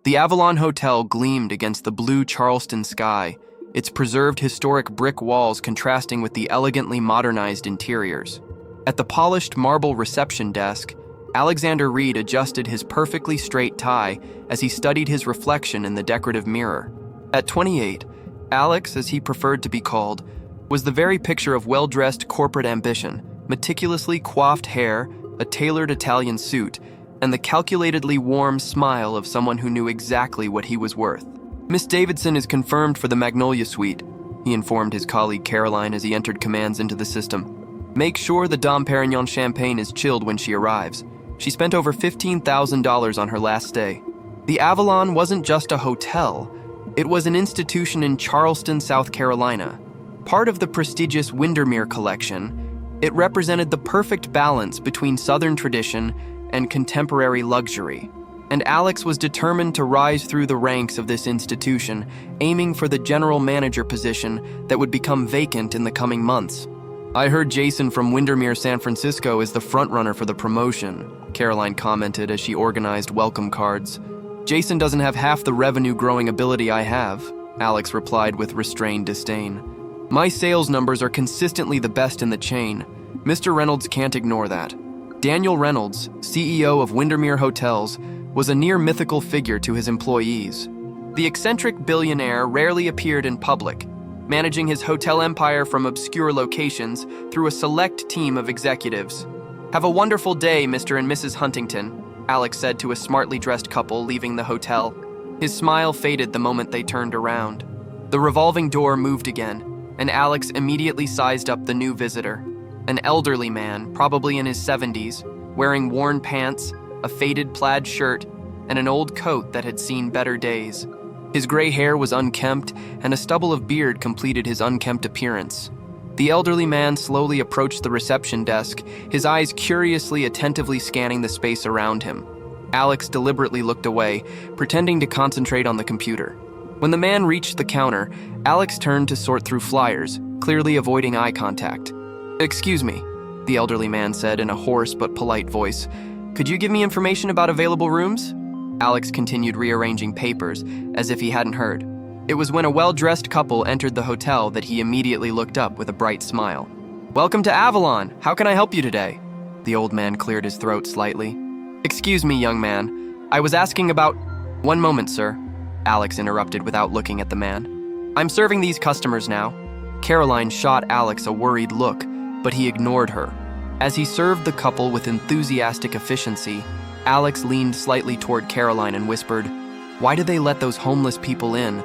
The Avalon Hotel gleamed against the blue Charleston sky, its preserved historic brick walls contrasting with the elegantly modernized interiors. At the polished marble reception desk, Alexander Reed adjusted his perfectly straight tie as he studied his reflection in the decorative mirror. At 28, Alex, as he preferred to be called, was the very picture of well-dressed corporate ambition, meticulously coiffed hair, a tailored Italian suit, and the calculatedly warm smile of someone who knew exactly what he was worth. "Miss Davidson is confirmed for the Magnolia Suite," he informed his colleague Caroline as he entered commands into the system. "Make sure the Dom Perignon champagne is chilled when she arrives. She spent over $15,000 on her last stay." The Avalon wasn't just a hotel. It was an institution in Charleston, South Carolina. Part of the prestigious Windermere collection, it represented the perfect balance between Southern tradition and contemporary luxury. And Alex was determined to rise through the ranks of this institution, aiming for the general manager position that would become vacant in the coming months. "I heard Jason from Windermere, San Francisco is the frontrunner for the promotion," Caroline commented as she organized welcome cards. "Jason doesn't have half the revenue-growing ability I have," Alex replied with restrained disdain. "My sales numbers are consistently the best in the chain. Mr. Reynolds can't ignore that." Daniel Reynolds, CEO of Windermere Hotels, was a near-mythical figure to his employees. The eccentric billionaire rarely appeared in public, managing his hotel empire from obscure locations through a select team of executives. "Have a wonderful day, Mr. and Mrs. Huntington," Alex said to a smartly dressed couple leaving the hotel. His smile faded the moment they turned around. The revolving door moved again, and Alex immediately sized up the new visitor. An elderly man, probably in his 70s, wearing worn pants, a faded plaid shirt, and an old coat that had seen better days. His gray hair was unkempt, and a stubble of beard completed his unkempt appearance. The elderly man slowly approached the reception desk, his eyes curiously attentively scanning the space around him. Alex deliberately looked away, pretending to concentrate on the computer. When the man reached the counter, Alex turned to sort through flyers, clearly avoiding eye contact. "Excuse me," the elderly man said in a hoarse but polite voice. "Could you give me information about available rooms?" Alex continued rearranging papers, as if he hadn't heard. It was when a well-dressed couple entered the hotel that he immediately looked up with a bright smile. "Welcome to Avalon. How can I help you today?" The old man cleared his throat slightly. "Excuse me, young man. I was asking about—" "One moment, sir," Alex interrupted without looking at the man. "I'm serving these customers now." Caroline shot Alex a worried look, but he ignored her. As he served the couple with enthusiastic efficiency, Alex leaned slightly toward Caroline and whispered, "Why do they let those homeless people in?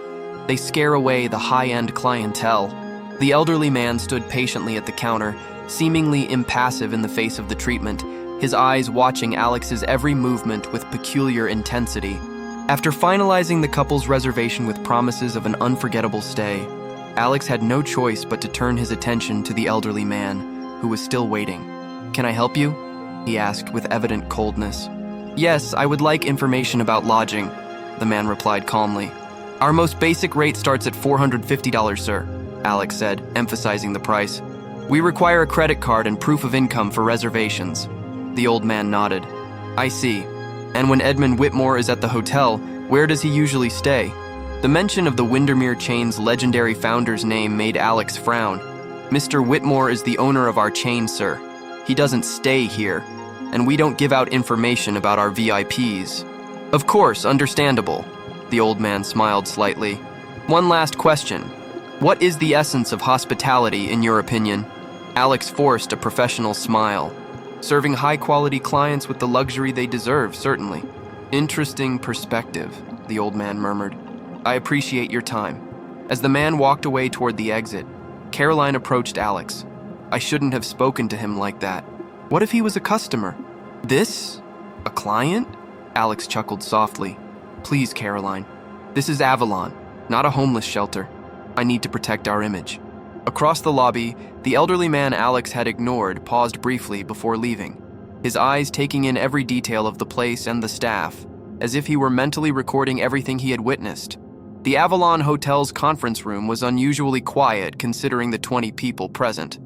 They scare away the high-end clientele." The elderly man stood patiently at the counter, seemingly impassive in the face of the treatment, his eyes watching Alex's every movement with peculiar intensity. After finalizing the couple's reservation with promises of an unforgettable stay, Alex had no choice but to turn his attention to the elderly man, who was still waiting. "Can I help you?" he asked with evident coldness. "Yes, I would like information about lodging," the man replied calmly. "Our most basic rate starts at $450, sir," Alex said, emphasizing the price. "We require a credit card and proof of income for reservations." The old man nodded. "I see. And when Edmund Whitmore is at the hotel, where does he usually stay?" The mention of the Windermere chain's legendary founder's name made Alex frown. "Mr. Whitmore is the owner of our chain, sir. He doesn't stay here, and we don't give out information about our VIPs." "Of course, understandable." The old man smiled slightly. "One last question. What is the essence of hospitality, in your opinion?" Alex forced a professional smile. "Serving high-quality clients with the luxury they deserve, certainly." "Interesting perspective," the old man murmured. "I appreciate your time." As the man walked away toward the exit, Caroline approached Alex. "I shouldn't have spoken to him like that. What if he was a customer?" "This? A client?" Alex chuckled softly. "Please, Caroline. This is Avalon, not a homeless shelter. I need to protect our image." Across the lobby, the elderly man Alex had ignored paused briefly before leaving, his eyes taking in every detail of the place and the staff, as if he were mentally recording everything he had witnessed. The Avalon Hotel's conference room was unusually quiet considering the 20 people present.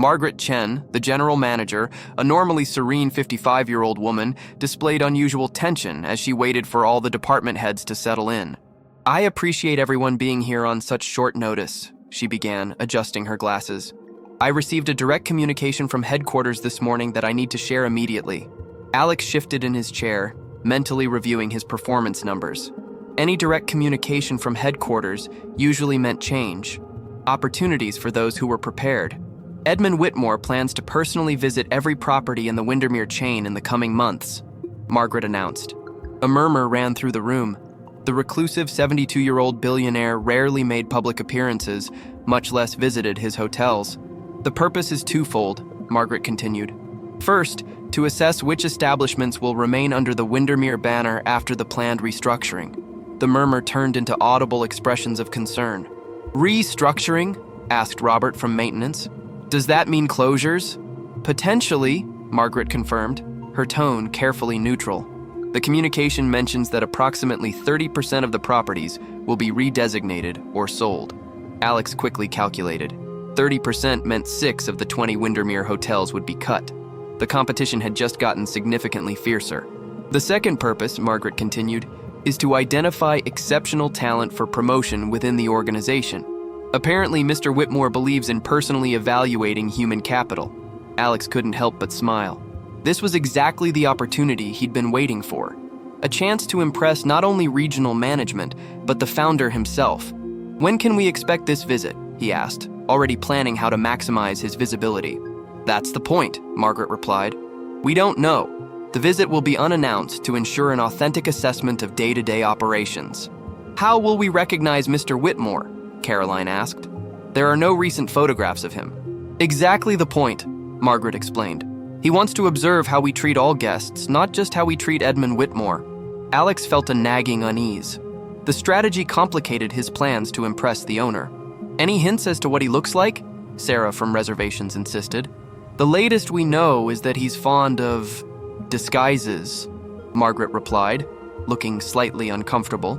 Margaret Chen, the general manager, a normally serene 55-year-old woman, displayed unusual tension as she waited for all the department heads to settle in. "I appreciate everyone being here on such short notice," she began, adjusting her glasses. "I received a direct communication from headquarters this morning that I need to share immediately." Alex shifted in his chair, mentally reviewing his performance numbers. Any direct communication from headquarters usually meant change, opportunities for those who were prepared. Edmund Whitmore plans to personally visit every property in the Windermere chain in the coming months, Margaret announced. A murmur ran through the room. The reclusive 72-year-old billionaire rarely made public appearances, much less visited his hotels. "The purpose is twofold," Margaret continued. "First, to assess which establishments will remain under the Windermere banner after the planned restructuring." The murmur turned into audible expressions of concern. "Restructuring?" asked Robert from maintenance. "Does that mean closures?" "Potentially," Margaret confirmed, her tone carefully neutral. The communication mentions that approximately 30% of the properties will be redesignated or sold. Alex quickly calculated. 30% meant 6 of the 20 Windermere hotels would be cut. The competition had just gotten significantly fiercer. "The second purpose," Margaret continued, "is to identify exceptional talent for promotion within the organization. Apparently, Mr. Whitmore believes in personally evaluating human capital." Alex couldn't help but smile. This was exactly the opportunity he'd been waiting for. A chance to impress not only regional management, but the founder himself. "When can we expect this visit?" he asked, already planning how to maximize his visibility. "That's the point," Margaret replied. "We don't know. The visit will be unannounced to ensure an authentic assessment of day-to-day operations." "How will we recognize Mr. Whitmore?" Caroline asked. "There are no recent photographs of him." "Exactly the point," Margaret explained. "He wants to observe how we treat all guests, not just how we treat Edmund Whitmore." Alex felt a nagging unease. The strategy complicated his plans to impress the owner. "Any hints as to what he looks like?" Sarah from reservations insisted. "The latest we know is that he's fond of disguises," Margaret replied, looking slightly uncomfortable.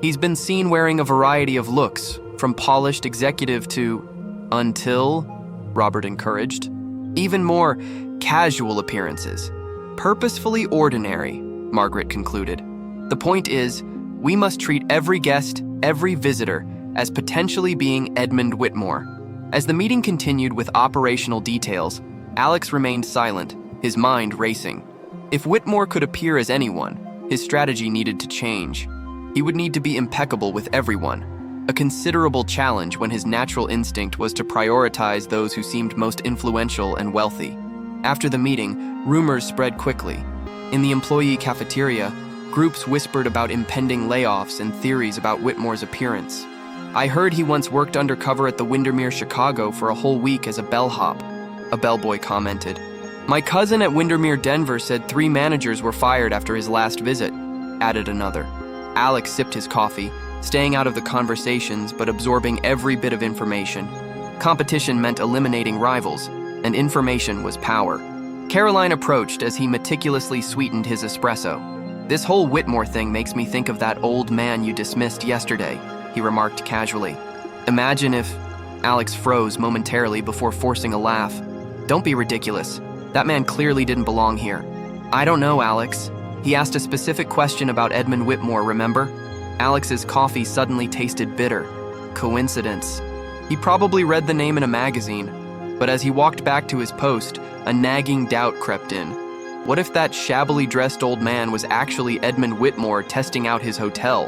"He's been seen wearing a variety of looks, from polished executive to until," Robert encouraged, "even more casual appearances. Purposefully ordinary," Margaret concluded. "The point is, we must treat every guest, every visitor, as potentially being Edmund Whitmore." As the meeting continued with operational details, Alex remained silent, his mind racing. If Whitmore could appear as anyone, his strategy needed to change. He would need to be impeccable with everyone, a considerable challenge when his natural instinct was to prioritize those who seemed most influential and wealthy. After the meeting, rumors spread quickly. In the employee cafeteria, groups whispered about impending layoffs and theories about Whitmore's appearance. "I heard he once worked undercover at the Windermere Chicago for a whole week as a bellhop," a bellboy commented. "My cousin at Windermere Denver said 3 managers were fired after his last visit," added another. Alex sipped his coffee, staying out of the conversations but absorbing every bit of information. Competition meant eliminating rivals, and information was power. Caroline approached as he meticulously sweetened his espresso. "This whole Whitmore thing makes me think of that old man you dismissed yesterday," he remarked casually. "Imagine if—" Alex froze momentarily before forcing a laugh. "Don't be ridiculous. That man clearly didn't belong here." "I don't know, Alex. He asked a specific question about Edmund Whitmore, remember?" Alex's coffee suddenly tasted bitter. Coincidence. He probably read the name in a magazine, but as he walked back to his post, a nagging doubt crept in. What if that shabbily dressed old man was actually Edmund Whitmore testing out his hotel?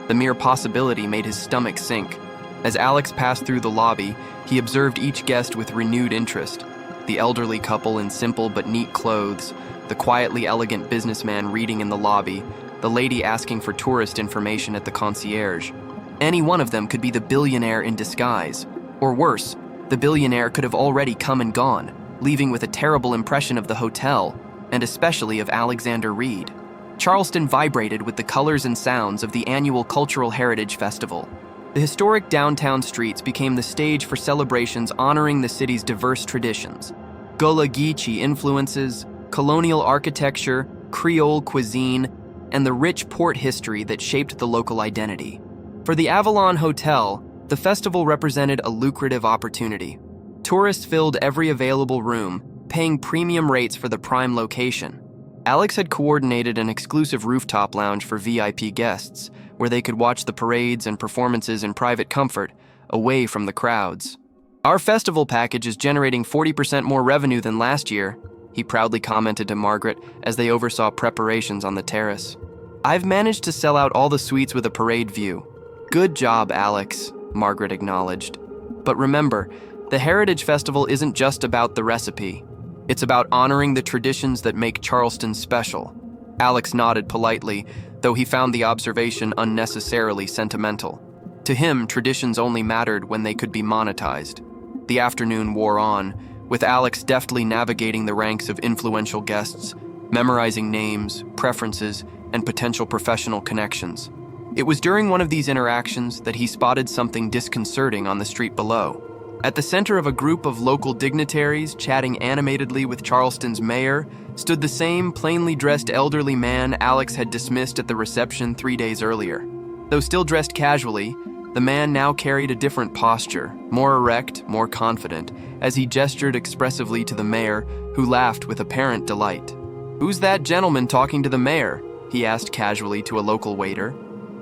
The mere possibility made his stomach sink. As Alex passed through the lobby, he observed each guest with renewed interest. The elderly couple in simple but neat clothes, the quietly elegant businessman reading in the lobby, the lady asking for tourist information at the concierge. Any one of them could be the billionaire in disguise. Or worse, the billionaire could have already come and gone, leaving with a terrible impression of the hotel, and especially of Alexander Reed. Charleston vibrated with the colors and sounds of the annual Cultural Heritage Festival. The historic downtown streets became the stage for celebrations honoring the city's diverse traditions. Gullah Geechee influences, colonial architecture, Creole cuisine, and the rich port history that shaped the local identity. For the Avalon Hotel, the festival represented a lucrative opportunity. Tourists filled every available room, paying premium rates for the prime location. Alex had coordinated an exclusive rooftop lounge for VIP guests, where they could watch the parades and performances in private comfort, away from the crowds. "Our festival package is generating 40% more revenue than last year," he proudly commented to Margaret as they oversaw preparations on the terrace. "I've managed to sell out all the suites with a parade view." "Good job, Alex," Margaret acknowledged. "But remember, the Heritage Festival isn't just about the recipe. It's about honoring the traditions that make Charleston special." Alex nodded politely, though he found the observation unnecessarily sentimental. To him, traditions only mattered when they could be monetized. The afternoon wore on, with Alex deftly navigating the ranks of influential guests, memorizing names, preferences, and potential professional connections. It was during one of these interactions that he spotted something disconcerting on the street below. At the center of a group of local dignitaries chatting animatedly with Charleston's mayor stood the same plainly dressed elderly man Alex had dismissed at the reception 3 days earlier. Though still dressed casually, the man now carried a different posture, more erect, more confident, as he gestured expressively to the mayor, who laughed with apparent delight. "Who's that gentleman talking to the mayor?" he asked casually to a local waiter.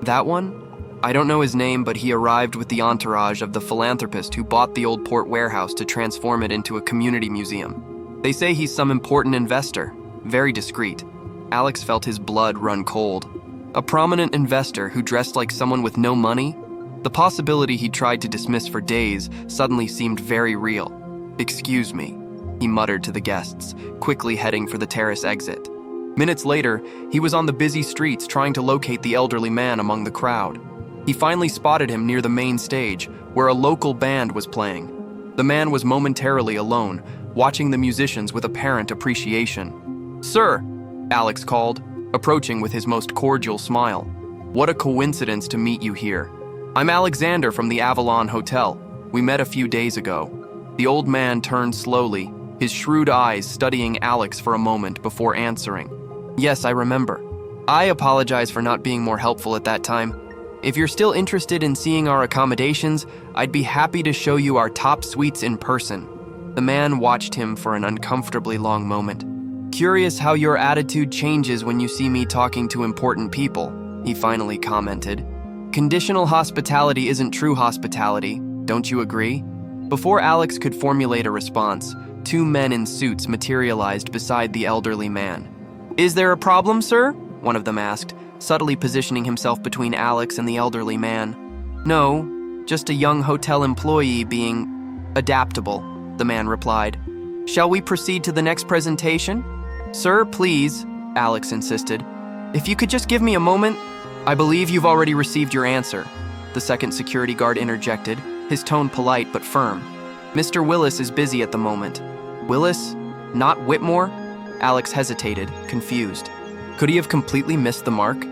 "That one? I don't know his name, but he arrived with the entourage of the philanthropist who bought the old port warehouse to transform it into a community museum. They say he's some important investor, very discreet." Alex felt his blood run cold. A prominent investor who dressed like someone with no money? The possibility he tried to dismiss for days suddenly seemed very real. "Excuse me," he muttered to the guests, quickly heading for the terrace exit. Minutes later, he was on the busy streets trying to locate the elderly man among the crowd. He finally spotted him near the main stage, where a local band was playing. The man was momentarily alone, watching the musicians with apparent appreciation. "Sir," Alex called, approaching with his most cordial smile. "What a coincidence to meet you here. I'm Alexander from the Avalon Hotel. We met a few days ago." The old man turned slowly, his shrewd eyes studying Alex for a moment before answering. "Yes, I remember. I apologize for not being more helpful at that time. If you're still interested in seeing our accommodations, I'd be happy to show you our top suites in person." The man watched him for an uncomfortably long moment. "Curious how your attitude changes when you see me talking to important people," he finally commented. "Conditional hospitality isn't true hospitality, don't you agree?" Before Alex could formulate a response, 2 men in suits materialized beside the elderly man. "Is there a problem, sir?" one of them asked, subtly positioning himself between Alex and the elderly man. "No, just a young hotel employee being adaptable," the man replied. "Shall we proceed to the next presentation?" "Sir, please," Alex insisted. "If you could just give me a moment." "I believe you've already received your answer," the second security guard interjected, his tone polite but firm. "Mr. Willis is busy at the moment." "Willis? Not Whitmore?" Alex hesitated, confused. Could he have completely missed the mark?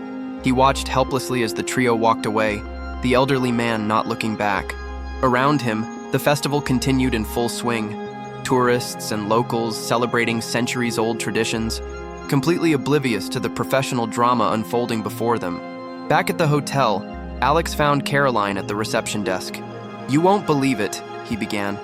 He watched helplessly as the trio walked away, the elderly man not looking back. Around him, the festival continued in full swing. Tourists and locals celebrating centuries-old traditions, completely oblivious to the professional drama unfolding before them. Back at the hotel, Alex found Caroline at the reception desk. "You won't believe it," he began.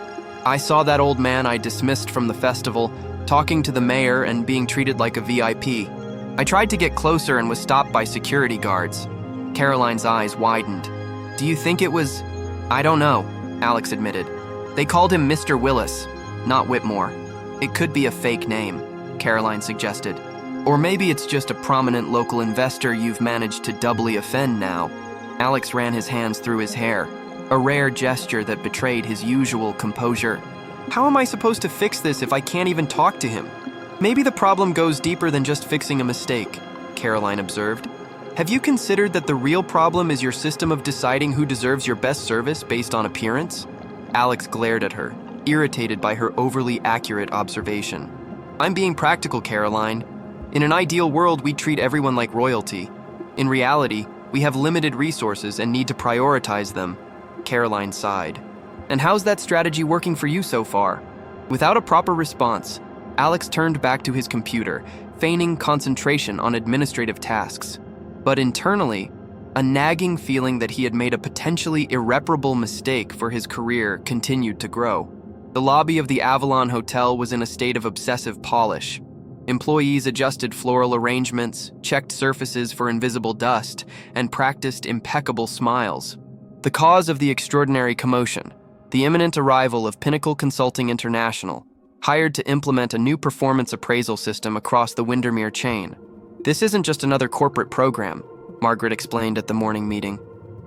"I saw that old man I dismissed from the festival, talking to the mayor and being treated like a VIP. I tried to get closer and was stopped by security guards." Caroline's eyes widened. "Do you think it was—" "I don't know," Alex admitted. "They called him Mr. Willis, not Whitmore." "It could be a fake name," Caroline suggested. "Or maybe it's just a prominent local investor you've managed to doubly offend now." Alex ran his hands through his hair, a rare gesture that betrayed his usual composure. "How am I supposed to fix this if I can't even talk to him?" "Maybe the problem goes deeper than just fixing a mistake," Caroline observed. "Have you considered that the real problem is your system of deciding who deserves your best service based on appearance?" Alex glared at her, irritated by her overly accurate observation. "I'm being practical, Caroline. In an ideal world, we treat everyone like royalty. In reality, we have limited resources and need to prioritize them." Caroline sighed. "And how's that strategy working for you so far?" Without a proper response, Alex turned back to his computer, feigning concentration on administrative tasks. But internally, a nagging feeling that he had made a potentially irreparable mistake for his career continued to grow. The lobby of the Avalon Hotel was in a state of obsessive polish. Employees adjusted floral arrangements, checked surfaces for invisible dust, and practiced impeccable smiles. The cause of the extraordinary commotion: the imminent arrival of Pinnacle Consulting International, hired to implement a new performance appraisal system across the Windermere chain. This isn't just another corporate program, Margaret explained at the morning meeting.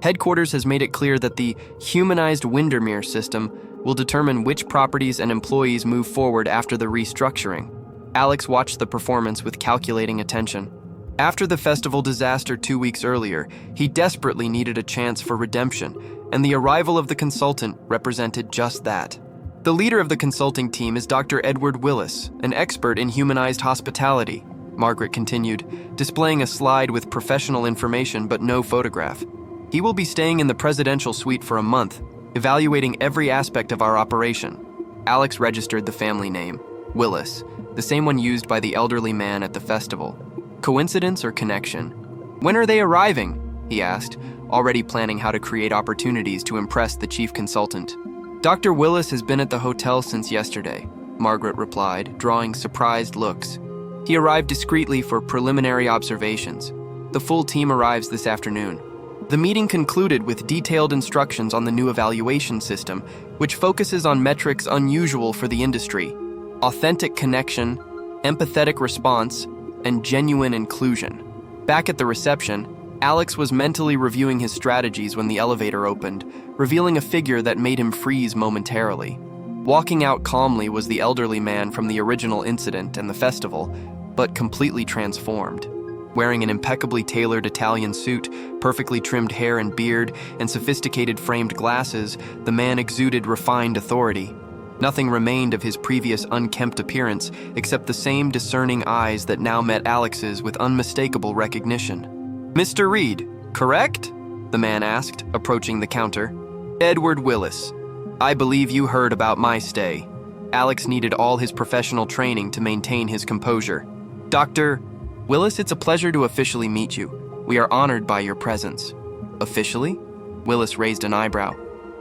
Headquarters has made it clear that the humanized Windermere system will determine which properties and employees move forward after the restructuring. Alex watched the performance with calculating attention. After the festival disaster 2 weeks earlier, he desperately needed a chance for redemption, and the arrival of the consultant represented just that. The leader of the consulting team is Dr. Edward Willis, an expert in humanized hospitality, Margaret continued, displaying a slide with professional information but no photograph. He will be staying in the presidential suite for a month, evaluating every aspect of our operation. Alex registered the family name, Willis, the same one used by the elderly man at the festival. Coincidence or connection? When are they arriving? He asked, already planning how to create opportunities to impress the chief consultant. Dr. Willis has been at the hotel since yesterday, Margaret replied, drawing surprised looks. He arrived discreetly for preliminary observations. The full team arrives this afternoon. The meeting concluded with detailed instructions on the new evaluation system, which focuses on metrics unusual for the industry: authentic connection, empathetic response, and genuine inclusion. Back at the reception, Alex was mentally reviewing his strategies when the elevator opened, revealing a figure that made him freeze momentarily. Walking out calmly was the elderly man from the original incident and the festival, but completely transformed. Wearing an impeccably tailored Italian suit, perfectly trimmed hair and beard, and sophisticated framed glasses, the man exuded refined authority. Nothing remained of his previous unkempt appearance except the same discerning eyes that now met Alex's with unmistakable recognition. "Mr. Reed, correct?" the man asked, approaching the counter. "Edward Willis. I believe you heard about my stay." Alex needed all his professional training to maintain his composure. "Dr. Willis, it's a pleasure to officially meet you. We are honored by your presence." "Officially?" Willis raised an eyebrow.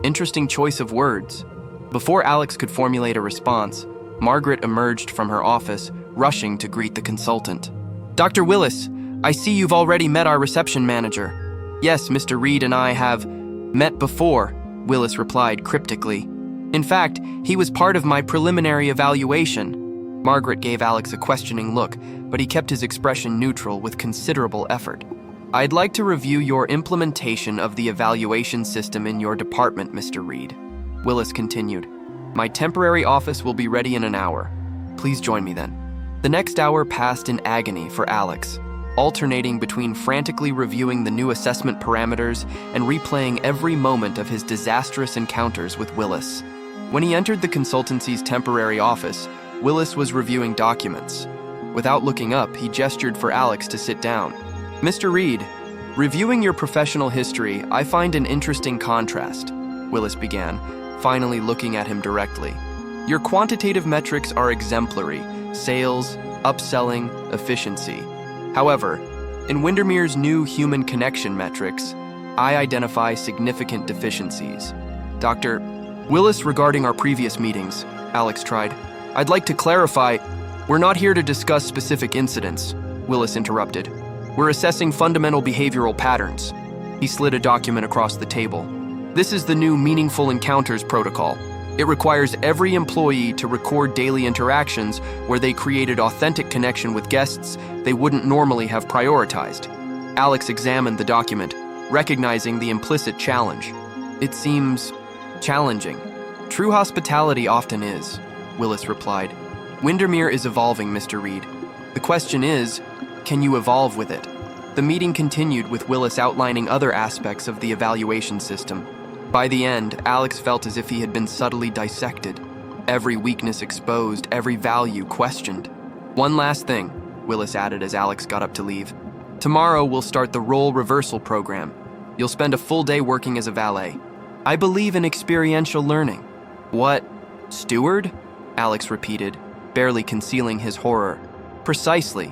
Interesting choice of words. Before Alex could formulate a response, Margaret emerged from her office, rushing to greet the consultant. "Dr. Willis, I see you've already met our reception manager." "Yes, Mr. Reed and I have met before," Willis replied cryptically. "In fact, he was part of my preliminary evaluation." Margaret gave Alex a questioning look, but he kept his expression neutral with considerable effort. "I'd like to review your implementation of the evaluation system in your department, Mr. Reed," Willis continued. "My temporary office will be ready in an hour. Please join me then." The next hour passed in agony for Alex, alternating between frantically reviewing the new assessment parameters and replaying every moment of his disastrous encounters with Willis. When he entered the consultancy's temporary office, Willis was reviewing documents. Without looking up, he gestured for Alex to sit down. "Mr. Reed, reviewing your professional history, I find an interesting contrast," Willis began, finally looking at him directly. "Your quantitative metrics are exemplary: sales, upselling, efficiency. However, in Windermere's new human connection metrics, I identify significant deficiencies." "Dr. Willis, regarding our previous meetings," Alex tried, "I'd like to clarify, we're not here to discuss specific incidents," Willis interrupted. "We're assessing fundamental behavioral patterns." He slid a document across the table. "This is the new Meaningful Encounters protocol. It requires every employee to record daily interactions where they created authentic connection with guests they wouldn't normally have prioritized." Alex examined the document, recognizing the implicit challenge. "It seems challenging." "True hospitality often is," Willis replied. "Windermere is evolving, Mr. Reed. The question is, can you evolve with it?" The meeting continued with Willis outlining other aspects of the evaluation system. By the end, Alex felt as if he had been subtly dissected. Every weakness exposed, every value questioned. "One last thing," Willis added as Alex got up to leave. "Tomorrow we'll start the role reversal program. You'll spend a full day working as a valet. I believe in experiential learning." "What? Steward?" Alex repeated, barely concealing his horror. "Precisely.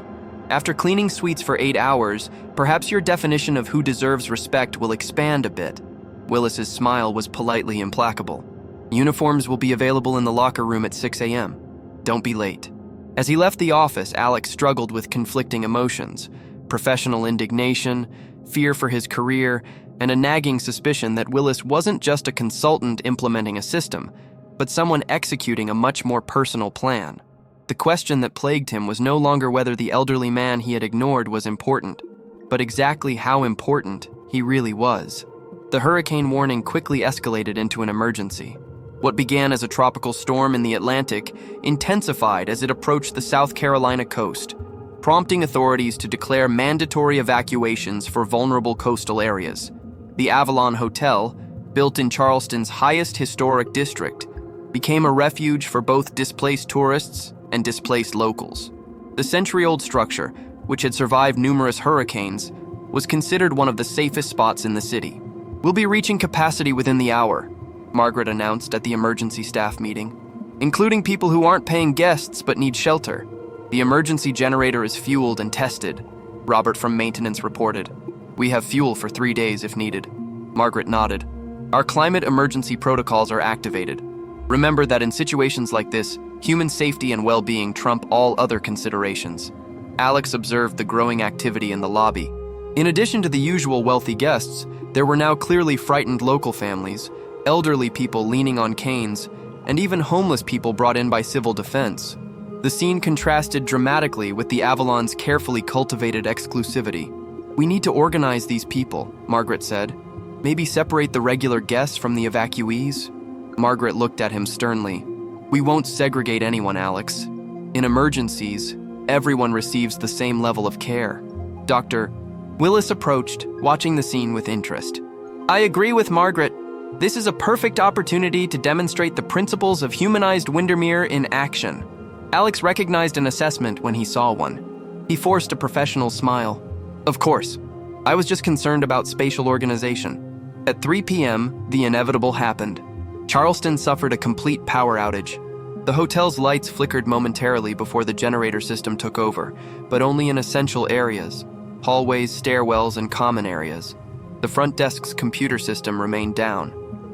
After cleaning suites for 8 hours, perhaps your definition of who deserves respect will expand a bit." Willis's smile was politely implacable. Uniforms will be available in the locker room at 6 a.m. Don't be late. As he left the office, Alex struggled with conflicting emotions: professional indignation, fear for his career, and a nagging suspicion that Willis wasn't just a consultant implementing a system, but someone executing a much more personal plan. The question that plagued him was no longer whether the elderly man he had ignored was important, but exactly how important he really was. The hurricane warning quickly escalated into an emergency. What began as a tropical storm in the Atlantic intensified as it approached the South Carolina coast, prompting authorities to declare mandatory evacuations for vulnerable coastal areas. The Avalon Hotel, built in Charleston's highest historic district, became a refuge for both displaced tourists and displaced locals. The century-old structure, which had survived numerous hurricanes, was considered one of the safest spots in the city. "We'll be reaching capacity within the hour," Margaret announced at the emergency staff meeting, "including people who aren't paying guests but need shelter. The emergency generator is fueled and tested," Robert from maintenance reported. "We have fuel for 3 days if needed." Margaret nodded. "Our climate emergency protocols are activated. Remember that in situations like this, human safety and well-being trump all other considerations." Alex observed the growing activity in the lobby. In addition to the usual wealthy guests, there were now clearly frightened local families, elderly people leaning on canes, and even homeless people brought in by civil defense. The scene contrasted dramatically with the Avalon's carefully cultivated exclusivity. "We need to organize these people," Margaret said. "Maybe separate the regular guests from the evacuees?" Margaret looked at him sternly. "We won't segregate anyone, Alex. In emergencies, everyone receives the same level of care." Dr. Willis approached, watching the scene with interest. "I agree with Margaret. This is a perfect opportunity to demonstrate the principles of humanized Windermere in action." Alex recognized an assessment when he saw one. He forced a professional smile. "Of course. I was just concerned about spatial organization." At 3 p.m., the inevitable happened. Charleston suffered a complete power outage. The hotel's lights flickered momentarily before the generator system took over, but only in essential areas: hallways, stairwells, and common areas. The front desk's computer system remained down.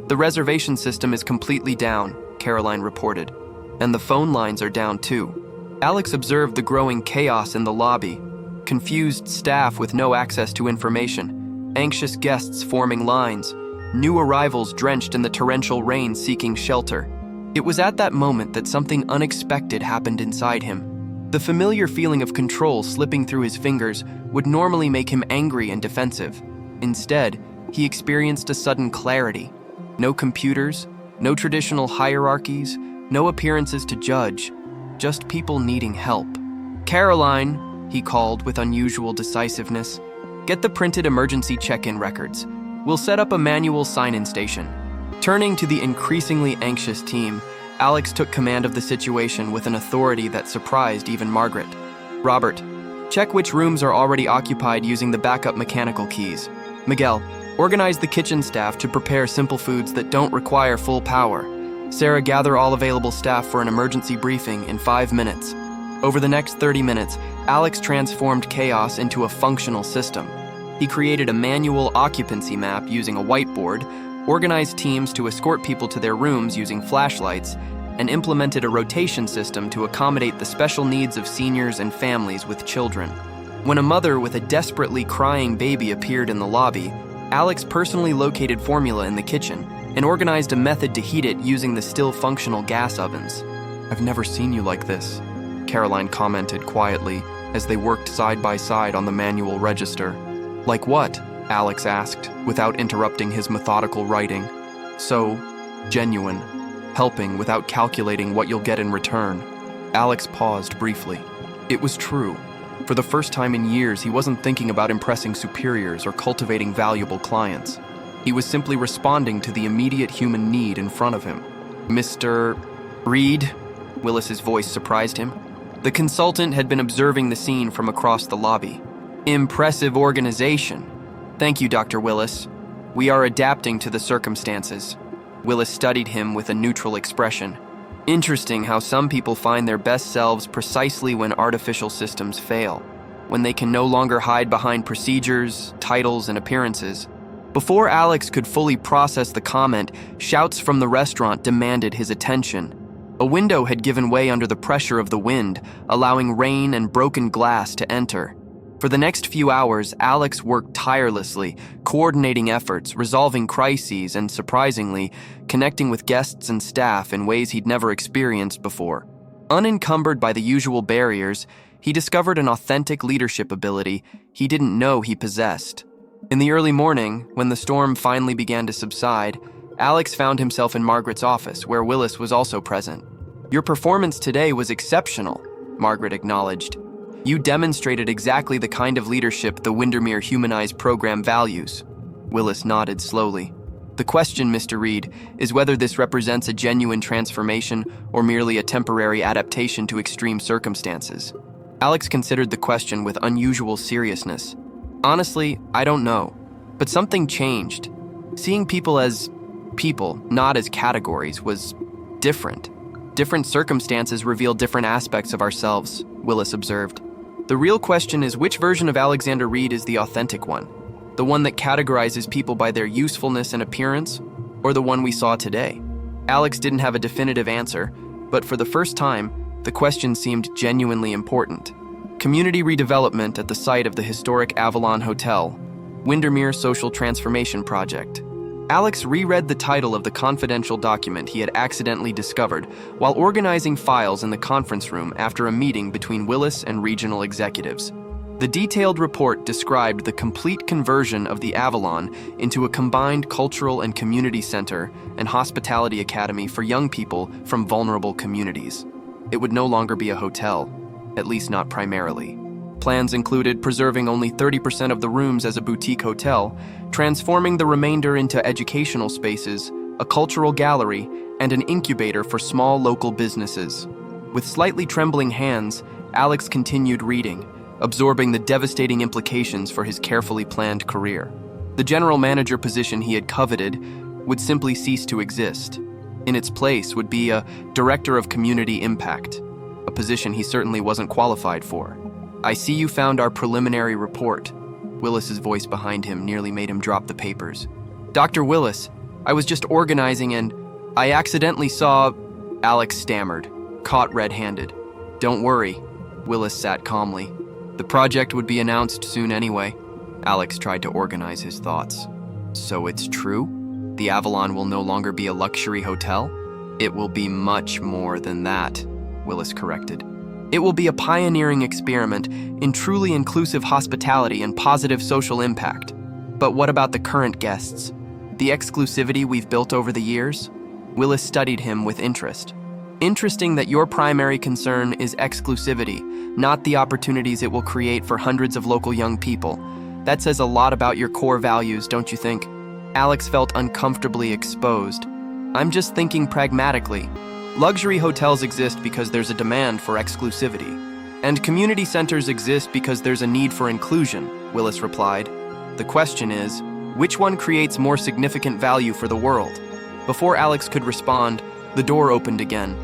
"The reservation system is completely down," Caroline reported. "And the phone lines are down too." Alex observed the growing chaos in the lobby: confused staff with no access to information, anxious guests forming lines, new arrivals drenched in the torrential rain seeking shelter. It was at that moment that something unexpected happened inside him. The familiar feeling of control slipping through his fingers would normally make him angry and defensive. Instead, he experienced a sudden clarity. No computers, no traditional hierarchies, no appearances to judge, just people needing help. "Caroline," he called with unusual decisiveness, "get the printed emergency check-in records. We'll set up a manual sign-in station." Turning to the increasingly anxious team, Alex took command of the situation with an authority that surprised even Margaret. "Robert, check which rooms are already occupied using the backup mechanical keys. Miguel, organize the kitchen staff to prepare simple foods that don't require full power. Sarah, gather all available staff for an emergency briefing in 5 minutes." Over the next 30 minutes, Alex transformed chaos into a functional system. He created a manual occupancy map using a whiteboard, organized teams to escort people to their rooms using flashlights, and implemented a rotation system to accommodate the special needs of seniors and families with children. When a mother with a desperately crying baby appeared in the lobby, Alex personally located formula in the kitchen and organized a method to heat it using the still functional gas ovens. "I've never seen you like this," Caroline commented quietly as they worked side by side on the manual register. "Like what?" Alex asked, without interrupting his methodical writing. "So genuine, helping without calculating what you'll get in return." Alex paused briefly. It was true. For the first time in years, he wasn't thinking about impressing superiors or cultivating valuable clients. He was simply responding to the immediate human need in front of him. "Mr. Reed?" Willis's voice surprised him. The consultant had been observing the scene from across the lobby. "Impressive organization. Thank you, Dr. Willis. We are adapting to the circumstances." Willis studied him with a neutral expression. "Interesting how some people find their best selves precisely when artificial systems fail, when they can no longer hide behind procedures, titles, and appearances. Before Alex could fully process the comment, shouts from the restaurant demanded his attention. A window had given way under the pressure of the wind, allowing rain and broken glass to enter. For the next few hours, Alex worked tirelessly, coordinating efforts, resolving crises, and surprisingly, connecting with guests and staff in ways he'd never experienced before. Unencumbered by the usual barriers, he discovered an authentic leadership ability he didn't know he possessed. In the early morning, when the storm finally began to subside, Alex found himself in Margaret's office, where Willis was also present. "Your performance today was exceptional," Margaret acknowledged. "You demonstrated exactly the kind of leadership the Windermere Humanized program values." Willis nodded slowly. "The question, Mr. Reed, is whether this represents a genuine transformation or merely a temporary adaptation to extreme circumstances." Alex considered the question with unusual seriousness. "Honestly, I don't know. But something changed. Seeing people as people, not as categories, was different. Different circumstances reveal different aspects of ourselves," Willis observed. "The real question is which version of Alexander Reed is the authentic one? The one that categorizes people by their usefulness and appearance, or the one we saw today?" Alex didn't have a definitive answer, but for the first time, the question seemed genuinely important. Community redevelopment at the site of the historic Avalon Hotel, Windermere Social Transformation Project. Alex reread the title of the confidential document he had accidentally discovered while organizing files in the conference room after a meeting between Willis and regional executives. The detailed report described the complete conversion of the Avalon into a combined cultural and community center and hospitality academy for young people from vulnerable communities. It would no longer be a hotel, at least not primarily. Plans included preserving only 30% of the rooms as a boutique hotel, transforming the remainder into educational spaces, a cultural gallery, and an incubator for small local businesses. With slightly trembling hands, Alex continued reading, absorbing the devastating implications for his carefully planned career. The general manager position he had coveted would simply cease to exist. In its place would be a director of community impact, a position he certainly wasn't qualified for. "I see you found our preliminary report." Willis's voice behind him nearly made him drop the papers. "Dr. Willis, I was just organizing and I accidentally saw..." Alex stammered, caught red-handed. "Don't worry," Willis sat calmly. "The project would be announced soon anyway." Alex tried to organize his thoughts. "So it's true? The Avalon will no longer be a luxury hotel?" "It will be much more than that," Willis corrected. "It will be a pioneering experiment in truly inclusive hospitality and positive social impact." "But what about the current guests? The exclusivity we've built over the years?" Willis studied him with interest. "Interesting that your primary concern is exclusivity, not the opportunities it will create for hundreds of local young people. That says a lot about your core values, don't you think?" Alex felt uncomfortably exposed. "I'm just thinking pragmatically. Luxury hotels exist because there's a demand for exclusivity. And community centers exist because there's a need for inclusion," Willis replied. "The question is, which one creates more significant value for the world?" Before Alex could respond, the door opened again.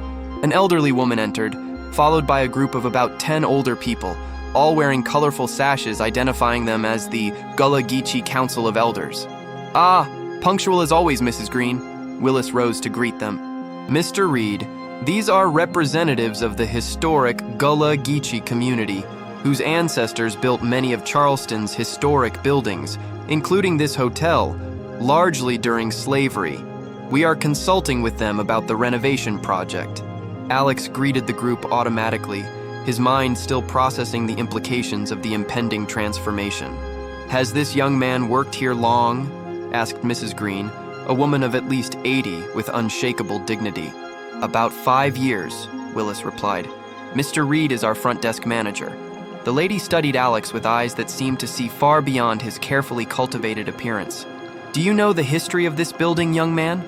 An elderly woman entered, followed by a group of about 10 older people, all wearing colorful sashes identifying them as the Gullah Geechee Council of Elders. "Ah, punctual as always, Mrs. Green." Willis rose to greet them. "Mr. Reed, these are representatives of the historic Gullah Geechee community, whose ancestors built many of Charleston's historic buildings, including this hotel, largely during slavery. We are consulting with them about the renovation project." Alex greeted the group automatically, his mind still processing the implications of the impending transformation. "Has this young man worked here long?" asked Mrs. Green, a woman of at least 80 with unshakable dignity. "About 5 years," Willis replied. "Mr. Reed is our front desk manager." The lady studied Alex with eyes that seemed to see far beyond his carefully cultivated appearance. "Do you know the history of this building, young man?"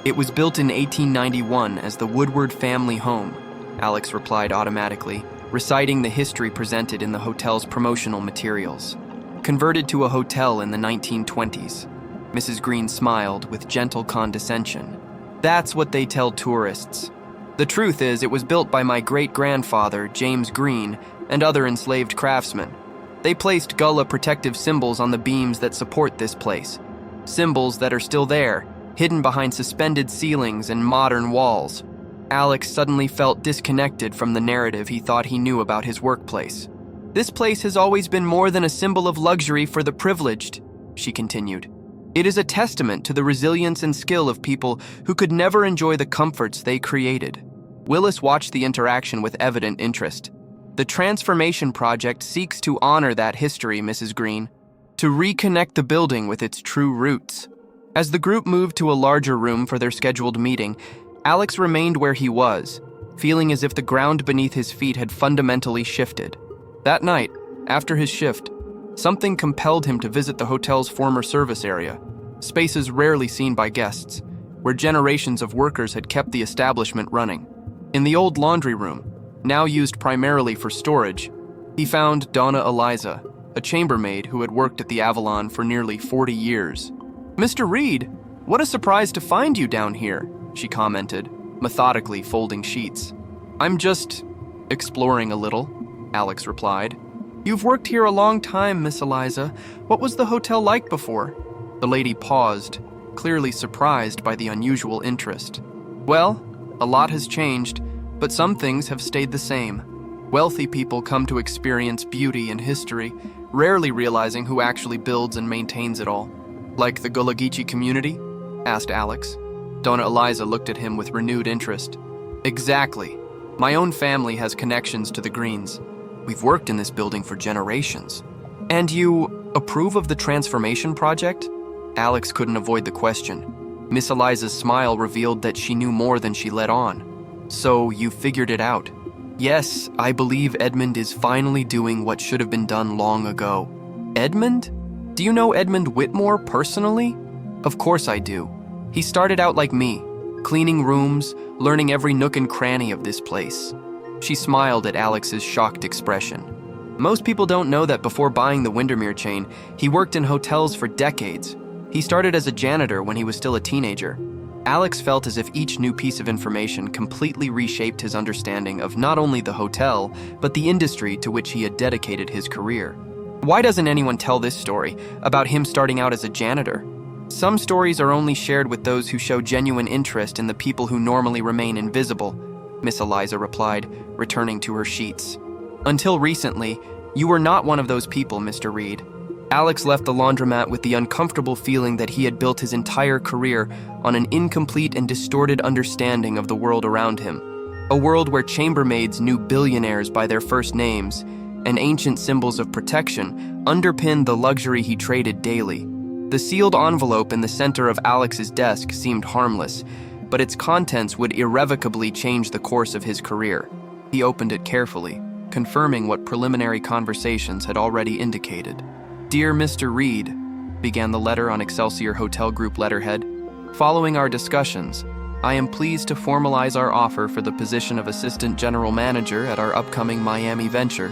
"It was built in 1891 as the Woodward family home," Alex replied automatically, reciting the history presented in the hotel's promotional materials. "Converted to a hotel in the 1920s. Mrs. Green smiled with gentle condescension. "That's what they tell tourists. The truth is, it was built by my great-grandfather, James Green, and other enslaved craftsmen. They placed Gullah protective symbols on the beams that support this place. Symbols that are still there, hidden behind suspended ceilings and modern walls. Alex suddenly felt disconnected from the narrative he thought he knew about his workplace. "This place has always been more than a symbol of luxury for the privileged," she continued. "It is a testament to the resilience and skill of people who could never enjoy the comforts they created." Willis watched the interaction with evident interest. "The Transformation Project seeks to honor that history, Mrs. Green, to reconnect the building with its true roots." As the group moved to a larger room for their scheduled meeting, Alex remained where he was, feeling as if the ground beneath his feet had fundamentally shifted. That night, after his shift, something compelled him to visit the hotel's former service area, spaces rarely seen by guests, where generations of workers had kept the establishment running. In the old laundry room, now used primarily for storage, he found Donna Eliza, a chambermaid who had worked at the Avalon for nearly 40 years. "Mr. Reed, what a surprise to find you down here," she commented, methodically folding sheets. "I'm just exploring a little," Alex replied. "You've worked here a long time, Miss Eliza. What was the hotel like before?" The lady paused, clearly surprised by the unusual interest. "Well, a lot has changed, but some things have stayed the same. Wealthy people come to experience beauty and history, rarely realizing who actually builds and maintains it all." "Like the Gullah Geechee community?" asked Alex. Donna Eliza looked at him with renewed interest. "Exactly. My own family has connections to the Greens. We've worked in this building for generations." "And you approve of the Transformation Project?" Alex couldn't avoid the question. Miss Eliza's smile revealed that she knew more than she let on. "So you figured it out?" "Yes, I believe Edmund is finally doing what should have been done long ago." "Edmund? Do you know Edmund Whitmore personally?" "Of course I do. He started out like me, cleaning rooms, learning every nook and cranny of this place." She smiled at Alex's shocked expression. "Most people don't know that before buying the Windermere chain, he worked in hotels for decades. He started as a janitor when he was still a teenager." Alex felt as if each new piece of information completely reshaped his understanding of not only the hotel, but the industry to which he had dedicated his career. Why doesn't anyone tell this story about him starting out as a janitor? Some stories are only shared with those who show genuine interest in the people who normally remain invisible, Miss Eliza replied, returning to her sheets. "Until recently, you were not one of those people, Mr. Reed." Alex left the laundromat with the uncomfortable feeling that he had built his entire career on an incomplete and distorted understanding of the world around him. A world where chambermaids knew billionaires by their first names, and ancient symbols of protection underpinned the luxury he traded daily. The sealed envelope in the center of Alex's desk seemed harmless, but its contents would irrevocably change the course of his career. He opened it carefully, confirming what preliminary conversations had already indicated. "Dear Mr. Reed," began the letter on Excelsior Hotel Group letterhead, "following our discussions, I am pleased to formalize our offer for the position of Assistant General Manager at our upcoming Miami venture.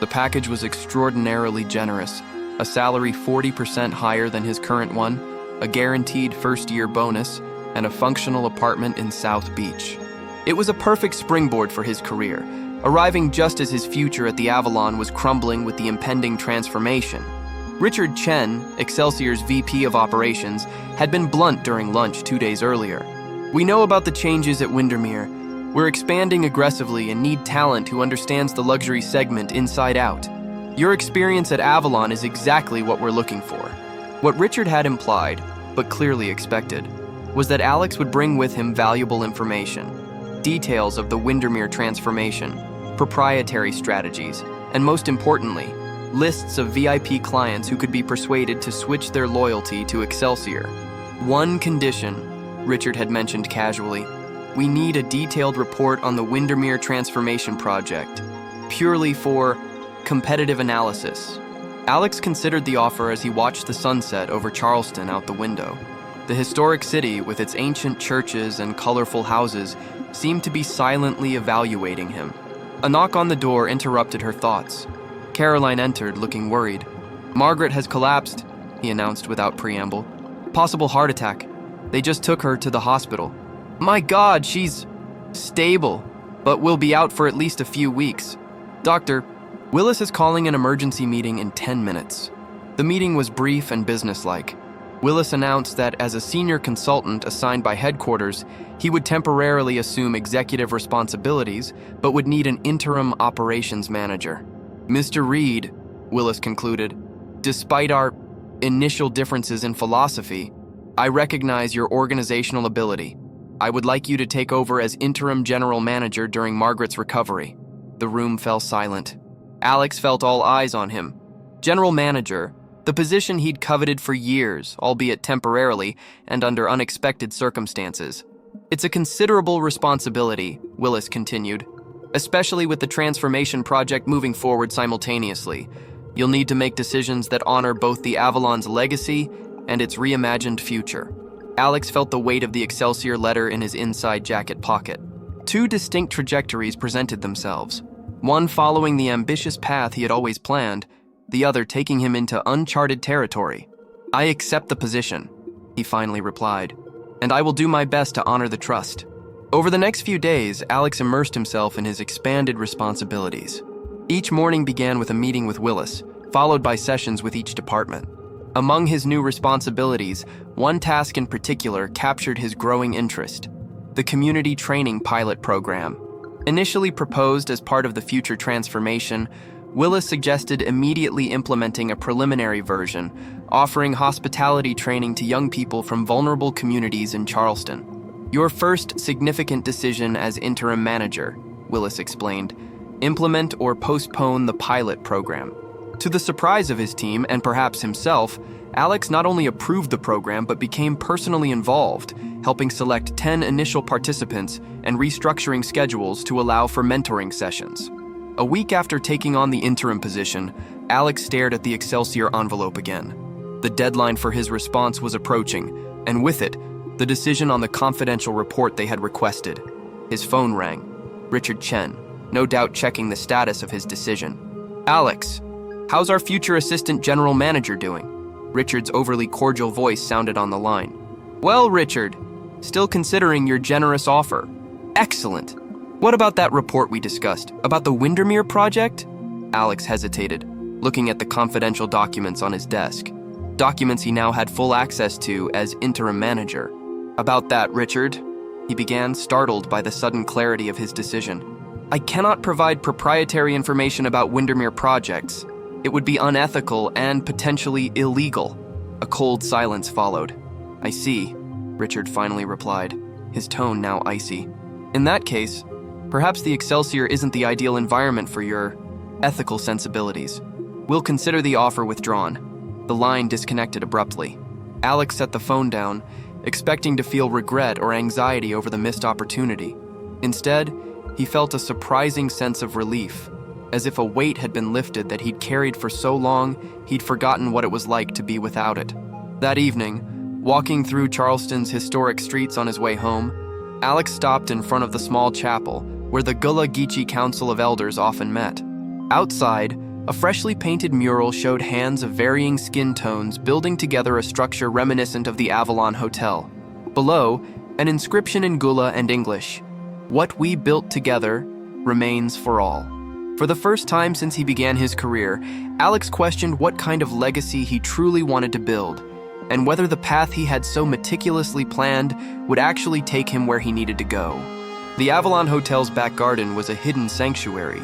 The package was extraordinarily generous, a salary 40% higher than his current one, a guaranteed first-year bonus, and a functional apartment in South Beach." It was a perfect springboard for his career, arriving just as his future at the Avalon was crumbling with the impending transformation. Richard Chen, Excelsior's VP of Operations, had been blunt during lunch 2 days earlier. "We know about the changes at Windermere. We're expanding aggressively and need talent who understands the luxury segment inside out. Your experience at Avalon is exactly what we're looking for." What Richard had implied, but clearly expected, was that Alex would bring with him valuable information, details of the Windermere transformation, proprietary strategies, and most importantly, lists of VIP clients who could be persuaded to switch their loyalty to Excelsior. "One condition," Richard had mentioned casually, "we need a detailed report on the Windermere Transformation Project, purely for competitive analysis." Alex considered the offer as he watched the sunset over Charleston out the window. The historic city, with its ancient churches and colorful houses, seemed to be silently evaluating him. A knock on the door interrupted her thoughts. Caroline entered, looking worried. "Margaret has collapsed," he announced without preamble. "Possible heart attack. They just took her to the hospital." "My God, she's stable, but will be out for at least a few weeks. Doctor, Willis is calling an emergency meeting in 10 minutes." The meeting was brief and businesslike. Willis announced that as a senior consultant assigned by headquarters, he would temporarily assume executive responsibilities, but would need an interim operations manager. Mr. Reed, Willis concluded, despite our initial differences in philosophy, I recognize your organizational ability. I would like you to take over as interim general manager during Margaret's recovery. The room fell silent. Alex felt all eyes on him. General manager, the position he'd coveted for years, albeit temporarily and under unexpected circumstances. It's a considerable responsibility, Willis continued, especially with the transformation project moving forward simultaneously. You'll need to make decisions that honor both the Avalon's legacy and its reimagined future. Alex felt the weight of the Excelsior letter in his inside jacket pocket. Two distinct trajectories presented themselves, one following the ambitious path he had always planned, the other taking him into uncharted territory. I accept the position, he finally replied, and I will do my best to honor the trust. Over the next few days, Alex immersed himself in his expanded responsibilities. Each morning began with a meeting with Willis, followed by sessions with each department. Among his new responsibilities, one task in particular captured his growing interest: the community training pilot program. Initially proposed as part of the future transformation, Willis suggested immediately implementing a preliminary version, offering hospitality training to young people from vulnerable communities in Charleston. Your first significant decision as interim manager, Willis explained, implement or postpone the pilot program. To the surprise of his team and perhaps himself, Alex not only approved the program but became personally involved, helping select 10 initial participants and restructuring schedules to allow for mentoring sessions. A week after taking on the interim position, Alex stared at the Excelsior envelope again. The deadline for his response was approaching, and with it, the decision on the confidential report they had requested. His phone rang. Richard Chen, no doubt checking the status of his decision. Alex, how's our future assistant general manager doing? Richard's overly cordial voice sounded on the line. Well, Richard, still considering your generous offer. Excellent. What about that report we discussed, about the Windermere project? Alex hesitated, looking at the confidential documents on his desk. Documents he now had full access to as interim manager. About that, Richard, he began, startled by the sudden clarity of his decision. I cannot provide proprietary information about Windermere projects. It would be unethical and potentially illegal. A cold silence followed. I see, Richard finally replied, his tone now icy. In that case, perhaps the Excelsior isn't the ideal environment for your ethical sensibilities. We'll consider the offer withdrawn. The line disconnected abruptly. Alex set the phone down, expecting to feel regret or anxiety over the missed opportunity. Instead, he felt a surprising sense of relief, as if a weight had been lifted that he'd carried for so long he'd forgotten what it was like to be without it. That evening, walking through Charleston's historic streets on his way home, Alex stopped in front of the small chapel where the Gullah Geechee Council of Elders often met. Outside, a freshly painted mural showed hands of varying skin tones building together a structure reminiscent of the Avalon Hotel. Below, an inscription in Gullah and English: "What we built together remains for all." For the first time since he began his career, Alex questioned what kind of legacy he truly wanted to build, and whether the path he had so meticulously planned would actually take him where he needed to go. The Avalon Hotel's back garden was a hidden sanctuary,